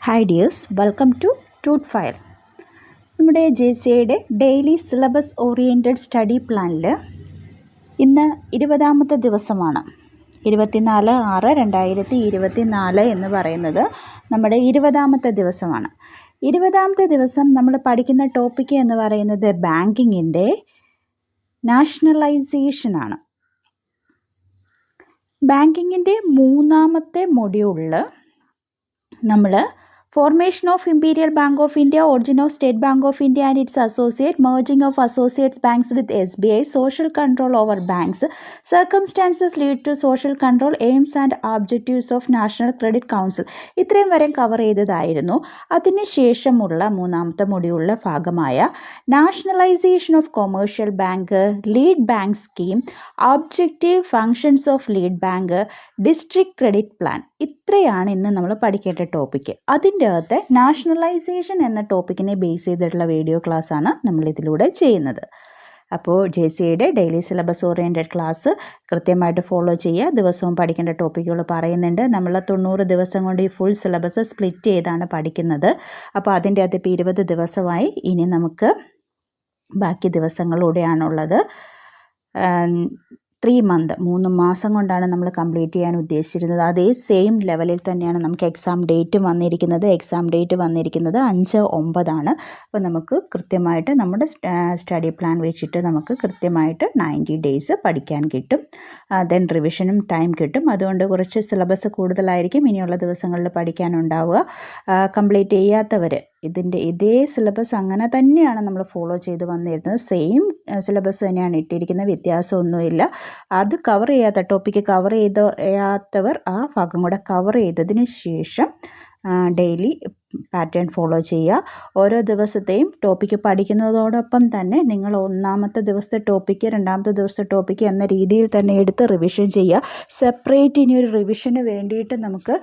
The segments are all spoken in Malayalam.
Hi dears, welcome to Tute File. നമ്മുടെ JCIയുടെ ഡെയിലി സിലബസ് ഓറിയൻറ്റഡ് സ്റ്റഡി പ്ലാനിൽ ഇന്ന് 20ാമത്തെ ദിവസമാണ്. 24/6/2024 എന്ന് പറയുന്നത് നമ്മുടെ 20ാമത്തെ ദിവസമാണ്. 20ാമത്തെ ദിവസം നമ്മൾ പഠിക്കുന്ന ടോപ്പിക്ക് എന്ന് പറയുന്നത് ബാങ്കിങ്ങിൻ്റെ നാഷണലൈസേഷനാണ്. ബാങ്കിങ്ങിൻ്റെ 3ാമത്തെ മൊഡ്യൂളിൽ നമ്മൾ formation of imperial bank of India, origin of state bank of India and its associate, merging of associates banks with SBI, social control over banks, circumstances lead to social control, aims and objectives of national credit council. ഇത്രയും വരെ കവർ ചെയ്തതായിരുന്നു. അതിന് ശേഷമുള്ള 3ാമത്തെ മൊഡ്യൂളിലെ ഭാഗമായ nationalisation of commercial bank, lead bank scheme, objective functions of lead bank, district credit plan. ഇത്രയാണ് ഇന്ന് നമ്മൾ പഠിക്കേണ്ട ടോപ്പിക്ക്. അതിൻ്റെ അകത്ത് നാഷണലൈസേഷൻ എന്ന ടോപ്പിക്കിനെ ബേസ് ചെയ്തിട്ടുള്ള വീഡിയോ ക്ലാസ്സാണ് നമ്മളിതിലൂടെ ചെയ്യുന്നത്. അപ്പോൾ JCIയുടെ ഡെയിലി സിലബസ് ഓറിയൻറ്റഡ് ക്ലാസ് കൃത്യമായിട്ട് ഫോളോ ചെയ്യുക. ദിവസവും പഠിക്കേണ്ട ടോപ്പിക്കുകൾ പറയുന്നുണ്ട്. നമ്മൾ 90 ദിവസം കൊണ്ട് ഈ ഫുൾ സിലബസ് സ്പ്ലിറ്റ് ചെയ്താണ് പഠിക്കുന്നത്. അപ്പോൾ അതിൻ്റെ അകത്ത് ഇപ്പോൾ 20 ദിവസമായി. ഇനി നമുക്ക് ബാക്കി ദിവസങ്ങളിലൂടെയാണുള്ളത്. 3 മന്ത് 3 മാസം കൊണ്ടാണ് നമ്മൾ കംപ്ലീറ്റ് ചെയ്യാൻ ഉദ്ദേശിച്ചിരുന്നത്. അതേ സെയിം ലെവലിൽ തന്നെയാണ് നമുക്ക് എക്സാം ഡേറ്റ് വന്നിരിക്കുന്നത്. എക്സാം ഡേറ്റ് വന്നിരിക്കുന്നത് 5/9. അപ്പോൾ നമുക്ക് കൃത്യമായിട്ട് നമ്മുടെ സ്റ്റഡി പ്ലാൻ വെച്ചിട്ട് നമുക്ക് കൃത്യമായിട്ട് 90 ഡേയ്സ് പഠിക്കാൻ കിട്ടും. ദെൻ റിവിഷനും ടൈം കിട്ടും. അതുകൊണ്ട് കുറച്ച് സിലബസ് കൂടുതലായിരിക്കും ഇനിയുള്ള ദിവസങ്ങളിൽ പഠിക്കാനുണ്ടാവുക. കംപ്ലീറ്റ് ചെയ്യാത്തവർ ഇതേ സിലബസ് അങ്ങനെ തന്നെയാണ് നമ്മൾ ഫോളോ ചെയ്ത് വന്നിരുന്നത്. സെയിം സിലബസ് തന്നെയാണ് ഇട്ടിരിക്കുന്നത്, വ്യത്യാസമൊന്നുമില്ല. അത് കവർ ചെയ്യാത്ത ടോപ്പിക്ക് കവർ ചെയ്യാത്തവർ ആ ഭാഗം കൂടെ കവർ ചെയ്തതിന് ശേഷം ഡെയിലി പാറ്റേൺ ഫോളോ ചെയ്യുക. ഓരോ ദിവസത്തെയും ടോപ്പിക്ക് പഠിക്കുന്നതോടൊപ്പം തന്നെ നിങ്ങൾ 1ാമത്തെ ദിവസത്തെ ടോപ്പിക്ക് 2ാമത്തെ ദിവസത്തെ ടോപ്പിക്ക് എന്ന രീതിയിൽ തന്നെ എടുത്ത് റിവിഷൻ ചെയ്യുക. സെപ്പറേറ്റ് ഇനി ഒരു റിവിഷന് വേണ്ടിയിട്ട് നമുക്ക്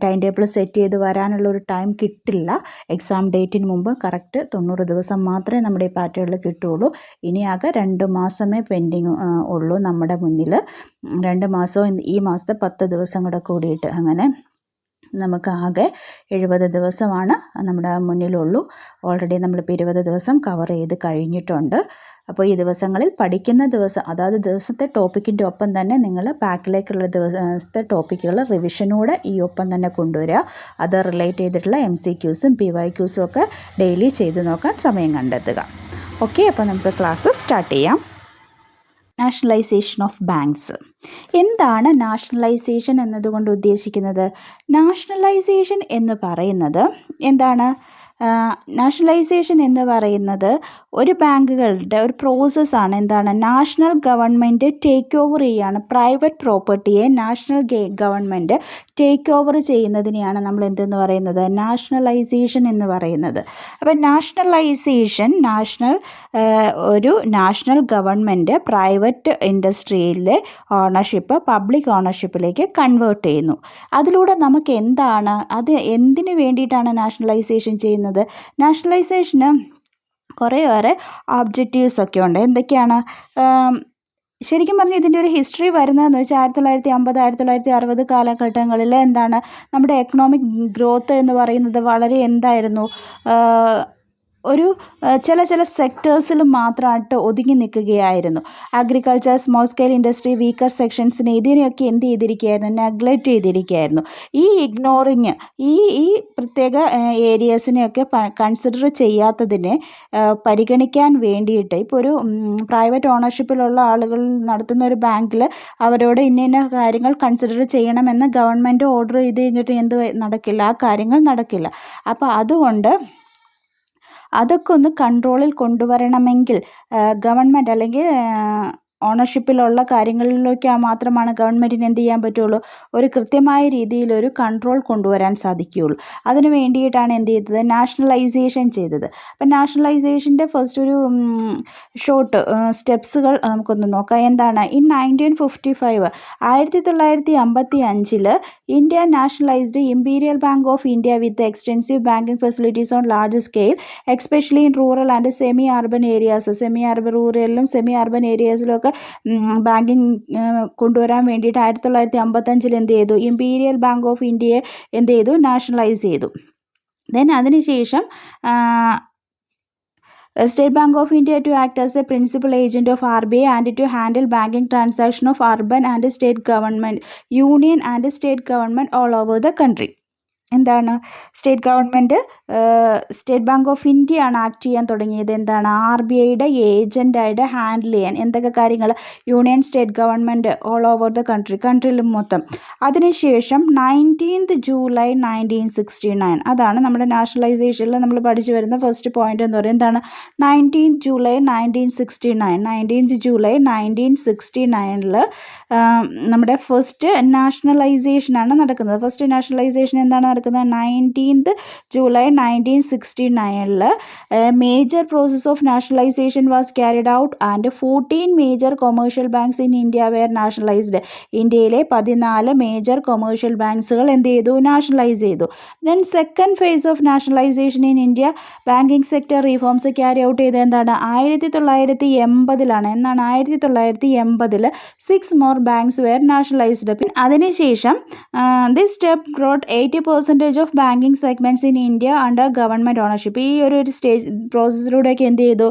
ടൈം ടേബിൾ സെറ്റ് ചെയ്ത് വരാനുള്ളൊരു ടൈം കിട്ടില്ല. എക്സാം ഡേറ്റിന് മുമ്പ് കറക്റ്റ് 90 ദിവസം മാത്രമേ നമ്മുടെ ഈ പാറ്റേണിൽ കിട്ടുകയുള്ളൂ. ഇനി ആകെ 2 മാസമേ പെൻഡിങ് ഉള്ളൂ നമ്മുടെ മുന്നിൽ. 2 മാസവും ഈ മാസത്തെ 10 ദിവസം കൂടെ കൂടിയിട്ട് അങ്ങനെ നമുക്ക് ആകെ 70 ദിവസമാണ് നമ്മുടെ മുന്നിലുള്ളൂ. ഓൾറെഡി നമ്മളിപ്പോൾ 20 ദിവസം കവർ ചെയ്ത് കഴിഞ്ഞിട്ടുണ്ട്. അപ്പോൾ ഈ ദിവസങ്ങളിൽ പഠിക്കുന്ന ദിവസം അതായത് ദിവസത്തെ ടോപ്പിക്കിൻ്റെ ഒപ്പം തന്നെ നിങ്ങൾ ബാക്കിലേക്കുള്ള ദിവസത്തെ ടോപ്പിക്കുകൾ റിവിഷനൂടെ ഈ ഒപ്പം തന്നെ കൊണ്ടുവരിക. അത് റിലേറ്റ് ചെയ്തിട്ടുള്ള MCQസും PYQസും ഒക്കെ ഡെയിലി ചെയ്ത് നോക്കാൻ സമയം കണ്ടെത്തുക. ഓക്കെ, അപ്പോൾ നമുക്ക് ക്ലാസ് സ്റ്റാർട്ട് ചെയ്യാം. Nationalisation of banks. എന്താണ് നാഷണലൈസേഷൻ എന്നതുകൊണ്ട് ഉദ്ദേശിക്കുന്നത്? നാഷണലൈസേഷൻ എന്ന് പറയുന്നത് എന്താണ്? നാഷണലൈസേഷൻ എന്ന് പറയുന്നത് ഒരു ബാങ്കുകളുടെ ഒരു പ്രോസസ്സാണ്. എന്താണ്? നാഷണൽ ഗവൺമെൻറ് ടേക്ക് ഓവർ ചെയ്യുകയാണ്. പ്രൈവറ്റ് പ്രോപ്പർട്ടിയെ നാഷണൽ ഗവൺമെൻറ് ടേക്ക് ഓവർ ചെയ്യുന്നതിനെയാണ് നമ്മൾ എന്തെന്ന് പറയുന്നത്? നാഷണലൈസേഷൻ എന്ന് പറയുന്നത്. അപ്പം നാഷണലൈസേഷൻ ഒരു നാഷണൽ ഗവൺമെൻറ് പ്രൈവറ്റ് ഇൻഡസ്ട്രിയിലെ ഓണർഷിപ്പ് പബ്ലിക് ഓണർഷിപ്പിലേക്ക് കൺവേർട്ട് ചെയ്യുന്നു. അതിലൂടെ നമുക്ക് എന്താണ്, അത് എന്തിനു വേണ്ടിയിട്ടാണ് നാഷണലൈസേഷൻ ചെയ്യുന്നത്? നാഷണലൈസേഷന് കുറേയേറെ ഒബ്ജക്റ്റീവ്സ് ഒക്കെ ഉണ്ട്. എന്തൊക്കെയാണ്? ശരിക്കും പറഞ്ഞാൽ ഇതിൻ്റെ ഒരു ഹിസ്റ്ററി വരുന്നതെന്ന് വെച്ചാൽ 1950 1960 കാലഘട്ടങ്ങളിൽ എന്താണ് നമ്മുടെ എക്കണോമിക് ഗ്രോത്ത് എന്ന് പറയുന്നത് വളരെ എന്തായിരുന്നു, ഒരു ചില സെക്ടേഴ്സിൽ മാത്രമായിട്ട് ഒതുങ്ങി നിൽക്കുകയായിരുന്നു. Agriculture, small scale industry, weaker സെക്ഷൻസിനെ ഇതിനെയൊക്കെ എന്ത് ചെയ്തിരിക്കുകയായിരുന്നു? നെഗ്ലക്റ്റ് ചെയ്തിരിക്കുകയായിരുന്നു. ഈ ഇഗ്നോറിങ് ഈ പ്രത്യേക ഏരിയസിനെയൊക്കെ കൺസിഡർ ചെയ്യാത്തതിനെ പരിഗണിക്കാൻ വേണ്ടിയിട്ട് ഇപ്പോൾ ഒരു പ്രൈവറ്റ് ഓണർഷിപ്പിലുള്ള ആളുകൾ നടത്തുന്ന ഒരു ബാങ്കിൽ അവരോട് ഇന്ന കാര്യങ്ങൾ കൺസിഡർ ചെയ്യണമെന്ന് ഗവൺമെൻറ് ഓർഡർ ചെയ്ത് കഴിഞ്ഞിട്ട് എന്ത് നടക്കില്ല? ആ കാര്യങ്ങൾ നടക്കില്ല. അപ്പോൾ അതുകൊണ്ട് അതൊക്കെ ഒന്ന് കൺട്രോളിൽ കൊണ്ടുവരണമെങ്കിൽ ഗവൺമെൻറ് അല്ലെങ്കിൽ ഓണർഷിപ്പിലുള്ള കാര്യങ്ങളിലൊക്കെ മാത്രമാണ് ഗവൺമെൻറ്റിന് എന്ത് ചെയ്യാൻ പറ്റുള്ളൂ? ഒരു കൃത്യമായ രീതിയിലൊരു കൺട്രോൾ കൊണ്ടുവരാൻ സാധിക്കുകയുള്ളൂ. അതിന് വേണ്ടിയിട്ടാണ് എന്ത് ചെയ്തത്? നാഷണലൈസേഷൻ ചെയ്തത്. അപ്പം നാഷണലൈസേഷൻ്റെ ഫസ്റ്റ് ഒരു ഷോർട്ട് സ്റ്റെപ്സുകൾ നമുക്കൊന്ന് നോക്കാം. എന്താണ്? In 1955 1955 India nationalised Imperial bank of India with extensive banking facilities on large scale especially in rural and semi urban areas. റൂറലിലും സെമി അർബൻ ഏരിയാസിലും ഒക്കെ ബാങ്കിങ് കൊണ്ടുവരാൻ വേണ്ടിയിട്ട് 1955 എന്ത് ചെയ്തു? ഇമ്പീരിയൽ ബാങ്ക് ഓഫ് ഇന്ത്യയെ എന്ത് ചെയ്തു? നാഷണലൈസ് ചെയ്തു. ദെൻ അതിനുശേഷം State Bank of India to act as a principal agent of RBI and to handle banking transaction of urban and state government, union and state government all over the country. എന്താണ് state government state bank of India ആണ് ആക്ട് ചെയ്യാൻ തുടങ്ങിയത്. എന്താണ് ആർ ബി ഐയുടെ ഏജൻ്റായിട്ട് ഹാൻഡിൽ ചെയ്യാൻ എന്തൊക്കെ കാര്യങ്ങൾ union state government all over the കൺട്രിയിൽ മൊത്തം. അതിനുശേഷം 19th July 1969 അതാണ് നമ്മുടെ നാഷണലൈസേഷനിൽ നമ്മൾ പഠിച്ചു വരുന്ന ഫസ്റ്റ് പോയിന്റ് എന്ന് പറയുന്നത്. എന്താണ് 19th July 1969 19th July 1969 നമ്മുടെ ഫസ്റ്റ് നാഷണലൈസേഷനാണ് നടക്കുന്നത്. ഫസ്റ്റ് നാഷണലൈസേഷൻ എന്താണ് നടക്കുന്നത് 19th July 1969 major process of nationalisation was carried out and 14 major commercial banks in India were nationalised. ഇന്ത്യയിലെ 14 മേജർ കൊമേഴ്ഷ്യൽ ബാങ്ക്സുകൾ എന്ത് ചെയ്തു? നാഷണലൈസ് ചെയ്തു. Then second phase of nationalisation in India banking sector reforms carry out ചെയ്ത് എന്താണ് 1980 എന്നാണ് 1980 6 more banks were nationalized. അതിനുശേഷം this step brought 80% of banking segments in India under government ownership. ഈ ഒരു സ്റ്റേജ് പ്രോസസ്സിലൂടെയൊക്കെ എന്ത് ചെയ്തു?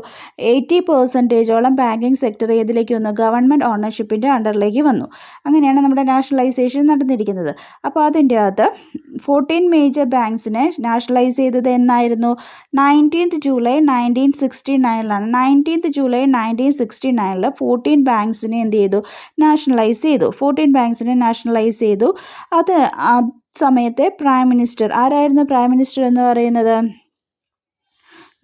80% ബാങ്കിങ് സെക്ടർ ഏതിലേക്ക് വന്നു? ഗവൺമെൻറ് ഓണർഷിപ്പിൻ്റെ അണ്ടറിലേക്ക് വന്നു. അങ്ങനെയാണ് നമ്മുടെ നാഷണലൈസേഷൻ നടന്നിരിക്കുന്നത്. അപ്പോൾ അതിൻ്റെ അകത്ത് 14 മേജർ ബാങ്ക്സിനെ നാഷണലൈസ് ചെയ്തത് എന്നായിരുന്നു? 19th July 1969 19th July 1969 14 ബാങ്ക്സിനെ എന്ത് ചെയ്തു? നാഷണലൈസ് ചെയ്തു. 14 ബാങ്ക്സിനെ നാഷണലൈസ് ചെയ്തു. അത് ആ സമയത്തെ പ്രൈം മിനിസ്റ്റർ ആരായിരുന്നു? പ്രൈം മിനിസ്റ്റർ എന്ന് പറയുന്നത്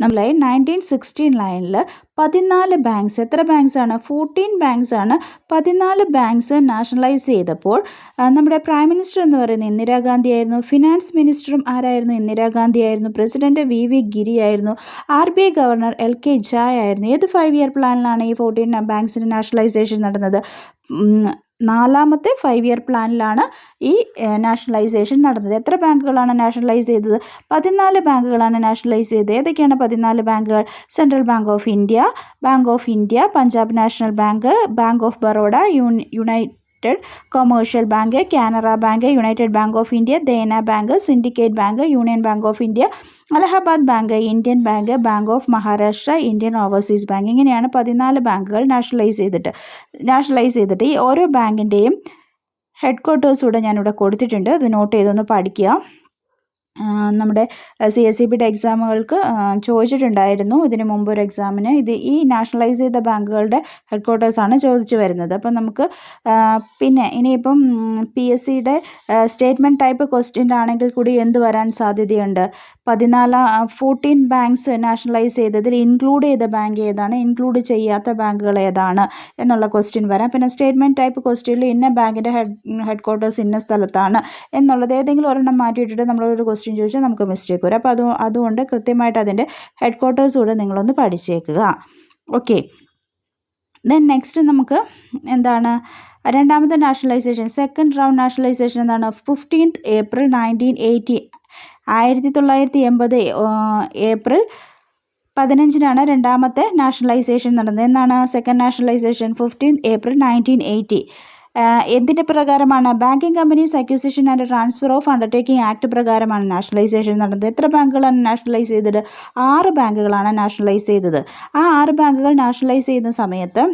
നമ്മൾ 1969 14 ബാങ്ക്സ്, എത്ര ബാങ്ക്സാണ്? 14 ബാങ്ക്സാണ്. 14 ബാങ്ക്സ് നാഷണലൈസ് ചെയ്തപ്പോൾ നമ്മുടെ പ്രൈം മിനിസ്റ്റർ എന്ന് പറയുന്നത് ഇന്ദിരാഗാന്ധി ആയിരുന്നു. ഫിനാൻസ് മിനിസ്റ്ററും ആരായിരുന്നു? ഇന്ദിരാഗാന്ധി ആയിരുന്നു. പ്രസിഡന്റ് വി ഗിരി ആയിരുന്നു. RBI ഗവർണർ LK ജായ് ആയിരുന്നു. ഏത് 5-year പ്ലാനിലാണ് ഈ 14 ബാങ്ക്സിന് നാഷണലൈസേഷൻ നടന്നത്? 4ാമത്തെ 5-year പ്ലാനിലാണ് ഈ നാഷണലൈസേഷൻ നടന്നത്. എത്ര ബാങ്കുകളാണ് നാഷണലൈസ് ചെയ്തത്? 14 ബാങ്കുകളാണ് നാഷണലൈസ് ചെയ്തത്. ഏതൊക്കെയാണ് 14 ബാങ്കുകൾ? Central bank of India, Punjab national bank, bank of Baroda, United commercial bank, Canara bank, United bank of India, Dena bank, syndicate bank, union bank of India, Allahabad bank, Indian bank, bank of Maharashtra, Indian overseas bank. ഇങ്ങനെയാണ് 14 ബാങ്കുകൾ നാഷണലൈസ് ചെയ്തിട്ട് ഈ ഓരോ ബാങ്കിൻ്റെയും ഹെഡ് ക്വാർട്ടേഴ്സ് കൂടെ ഞാനിവിടെ കൊടുത്തിട്ടുണ്ട്. അത് നോട്ട് ചെയ്തൊന്ന് പഠിക്കുക. നമ്മുടെ CSEBയുടെ എക്സാമുകൾക്ക് ചോദിച്ചിട്ടുണ്ടായിരുന്നു ഇതിന് മുമ്പ് ഒരു എക്സാമിന്. ഈ നാഷണലൈസ് ചെയ്ത ബാങ്കുകളുടെ ഹെഡ് ക്വാർട്ടേഴ്സാണ് ചോദിച്ചു വരുന്നത്. അപ്പം നമുക്ക് പിന്നെ ഇനിയിപ്പം PSCയുടെ സ്റ്റേറ്റ്മെൻറ്റ് ടൈപ്പ് ക്വസ്റ്റ്യൻ ആണെങ്കിൽ കൂടി എന്ത് വരാൻ സാധ്യതയുണ്ട്? 14 ബാങ്ക്സ് നാഷണലൈസ് ചെയ്തതിൽ ഇൻക്ലൂഡ് ചെയ്ത ബാങ്ക് ഏതാണ്, ഇൻക്ലൂഡ് ചെയ്യാത്ത ബാങ്കുകൾ ഏതാണ് എന്നുള്ള ക്വസ്റ്റ്യൻ വരാം. പിന്നെ സ്റ്റേറ്റ്മെൻറ്റ് ടൈപ്പ് ക്വസ്റ്റ്യനിൽ ഇന്ന ബാങ്കിൻ്റെ ഹെഡ് ക്വാർട്ടേഴ്സ് ഇന്ന സ്ഥലത്താണ് എന്നുള്ളത് ഏതെങ്കിലും ഒരെണ്ണം മാറ്റിയിട്ടിട്ട് നമ്മളൊരു ക്വസ്റ്റ്യൻ ചോദിച്ചാൽ നമുക്ക് മിസ്റ്റേക്ക് വരും. അപ്പോൾ അതുകൊണ്ട് കൃത്യമായിട്ട് അതിൻ്റെ ഹെഡ് ക്വാർട്ടേഴ്സ് കൂടെ നിങ്ങളൊന്ന് പഠിച്ചേക്കുക. ഓക്കെ. ദെൻ നെക്സ്റ്റ് നമുക്ക് എന്താണ് രണ്ടാമത്തെ നാഷണലൈസേഷൻ, സെക്കൻഡ് റൗണ്ട് നാഷണലൈസേഷൻ എന്താണ്? 15th April 1980 1980 ഏപ്രിൽ 15 രണ്ടാമത്തെ നാഷണലൈസേഷൻ നടന്നത്. എന്നാണ് സെക്കൻഡ് നാഷണലൈസേഷൻ? 15th April 1980. എന്തിൻ്റെ പ്രകാരമാണ്? Banking companies acquisition and transfer of undertaking act പ്രകാരമാണ് നാഷണലൈസേഷൻ നടന്നത്. എത്ര ബാങ്കുകളാണ് നാഷണലൈസ് ചെയ്തത്? 6 ബാങ്കുകളാണ് നാഷണലൈസ് ചെയ്തത്. ആ 6 ബാങ്കുകൾ നാഷണലൈസ് ചെയ്യുന്ന സമയത്ത്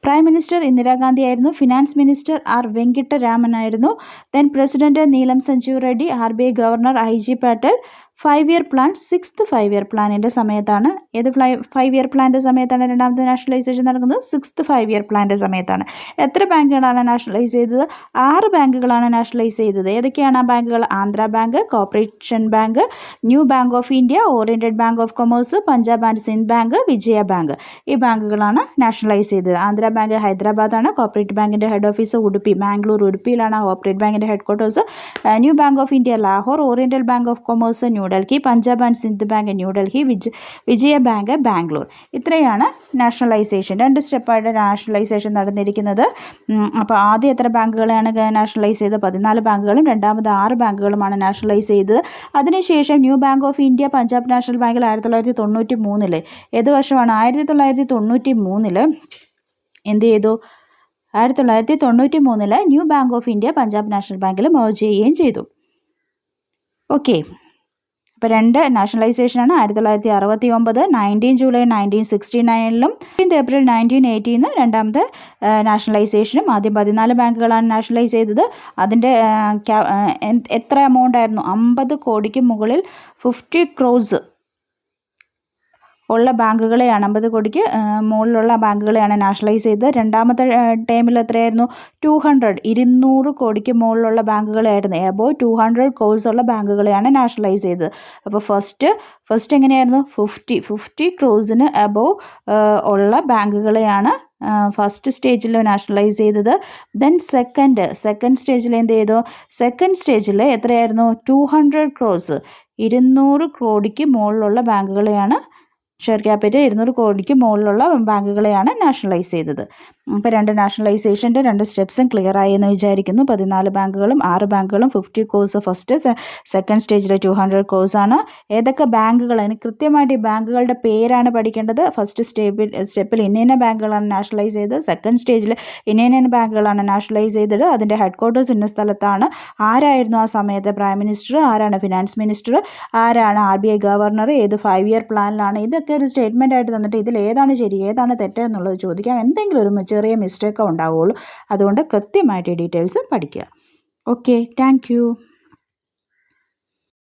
പ്രൈം മിനിസ്റ്റർ ഇന്ദിരാഗാന്ധി ആയിരുന്നു. ഫിനാൻസ് മിനിസ്റ്റർ വെങ്കിട്ടരാമൻ ആയിരുന്നു. Then president Neelam Sanjiva Reddy, RBI governor IG Patel. 5-year plan, 6th 5-year പ്ലാനിൻ്റെ സമയത്താണ്. ഏത് 5-year പ്ലാനിൻ്റെ സമയത്താണ് രണ്ടാമത്തെ നാഷണലൈസേഷൻ നടക്കുന്നത്? 6th 5-year പ്ലാനിൻ്റെ സമയത്താണ്. എത്ര ബാങ്കുകളാണ് നാഷണലൈസ് ചെയ്തത്? 6 ബാങ്കുകളാണ് നാഷണലൈസ് ചെയ്തത്. ഏതൊക്കെയാണ് ആ ബാങ്കുകൾ? Andhra bank, corporation bank, new bank of India, oriented bank of commerce, Punjab and Sindh bank, Vijaya bank. ഈ ബാങ്കുകളാണ് നാഷണലൈസ് ചെയ്തത്. ആന്ധ്ര ബാങ്ക് ഹൈദരാബാദാണ്. കോർപ്പറേറ്റ് ബാങ്കിൻ്റെ ഹെഡ് ഓഫീസ് ഉടുപ്പിയിലാണ് കോർപ്പറേറ്റ് ബാങ്കിൻ്റെ head quarters. New bank of India Lahore, oriental bank of commerce New Delhi, Punjab and Sindh bank New Delhi, Vijaya bank Bangalore. ഇത്രയാണ് നാഷണലൈസേഷൻ. 2 സ്റ്റെപ്പായിട്ട് നാഷണലൈസേഷൻ നടന്നിരിക്കുന്നത്. അപ്പോൾ ആദ്യം എത്ര ബാങ്കുകളെയാണ് നാഷണലൈസ് ചെയ്തത്? 14 ബാങ്കുകളും രണ്ടാമത് 6 ബാങ്കുകളുമാണ് നാഷണലൈസ് ചെയ്തത്. അതിനുശേഷം new bank of India, Punjab national ബാങ്കിൽ 1993 ഏത് വർഷമാണ്? 1993 എന്ത് ചെയ്തു? 1993 new bank of India Punjab national ബാങ്കിൽ മെർജ് ചെയ്യുകയും ചെയ്തു. ഓക്കെ. അപ്പോൾ 2 നാഷണലൈസേഷനാണ്. 1969, 19 ജൂലൈ 1969 ഏപ്രിൽ 1980 രണ്ടാമത്തെ നാഷണലൈസേഷനും. ആദ്യം 14 ബാങ്കുകളാണ് നാഷണലൈസ് ചെയ്തത്. അതിൻ്റെ എത്ര എമൗണ്ട് ആയിരുന്നു? 50 കോടിക്ക് മുകളിൽ 50 crores ഉള്ള ബാങ്കുകളെയാണ്, 50 കോടിക്ക് മുകളിലുള്ള ബാങ്കുകളെയാണ് നാഷണലൈസ് ചെയ്തത്. രണ്ടാമത്തെ ടൈമിൽ എത്രയായിരുന്നു? 200 കോടിക്ക് മുകളിലുള്ള ബാങ്കുകളെയായിരുന്നു, എബോവ് 200 crores ഉള്ള ബാങ്കുകളെയാണ് നാഷണലൈസ് ചെയ്തത്. അപ്പോൾ ഫസ്റ്റ് എങ്ങനെയായിരുന്നു? 50 crores എബോവ് ഉള്ള ബാങ്കുകളെയാണ് ഫസ്റ്റ് സ്റ്റേജിൽ നാഷണലൈസ് ചെയ്തത്. ദെൻ സെക്കൻഡ് സ്റ്റേജിൽ എന്ത് ചെയ്തു? സെക്കൻഡ് സ്റ്റേജിൽ എത്രയായിരുന്നു? 200 crores, 200 കോടിക്ക് മുകളിലുള്ള ബാങ്കുകളെയാണ്, ഷെയർ ക്യാപിറ്റൽ 200 കോടിക്ക് മുകളിലുള്ള ബാങ്കുകളെയാണ് നാഷണലൈസ് ചെയ്തത്. അപ്പോൾ 2 നാഷണലൈസേഷൻ്റെ 2 സ്റ്റെപ്സും ക്ലിയർ ആയി എന്ന് വിചാരിക്കുന്നു. 14 ബാങ്കുകളും 6 ബാങ്കുകളും 50 crores ഫസ്റ്റ്, സെക്കൻഡ് സ്റ്റേജിൽ 200 crores ആണ്. ഏതൊക്കെ ബാങ്കുകൾ, അതിന് കൃത്യമായിട്ട് ഈ ബാങ്കുകളുടെ പേരാണ് പഠിക്കേണ്ടത്. ഫസ്റ്റ് സ്റ്റെപ്പിൽ ഇന്ന ബാങ്കുകളാണ് നാഷണലൈസ് ചെയ്തത്, സെക്കൻഡ് സ്റ്റേജിൽ ഇന്ന ബാങ്കുകളാണ് നാഷണലൈസ് ചെയ്തത്, അതിൻ്റെ ഹെഡ് ക്വാർട്ടേഴ്സ് ഇന്ന സ്ഥലത്താണ്, ആരായിരുന്നു ആ സമയത്തെ പ്രൈം മിനിസ്റ്റർ, ആരാണ് ഫിനാൻസ് മിനിസ്റ്റർ, ആരാണ് RBI ഗവർണർ, ഏത് 5 year പ്ലാനിലാണ്, ഇതൊക്കെ ഒരു സ്റ്റേറ്റ്മെൻ്റ് ആയിട്ട് തന്നിട്ട് ഇതിൽ ഏതാണ് ശരി ഏതാണ് തെറ്റ് എന്നുള്ളത് ചോദിക്കാം. എന്തെങ്കിലും ഒരു ചെറിയ മിസ്റ്റേക്കോ ഉണ്ടാവുകയുള്ളൂ. അതുകൊണ്ട് കൃത്യമായിട്ട് ഈ ഡീറ്റെയിൽസ് പഠിക്കുക. Okay, thank you.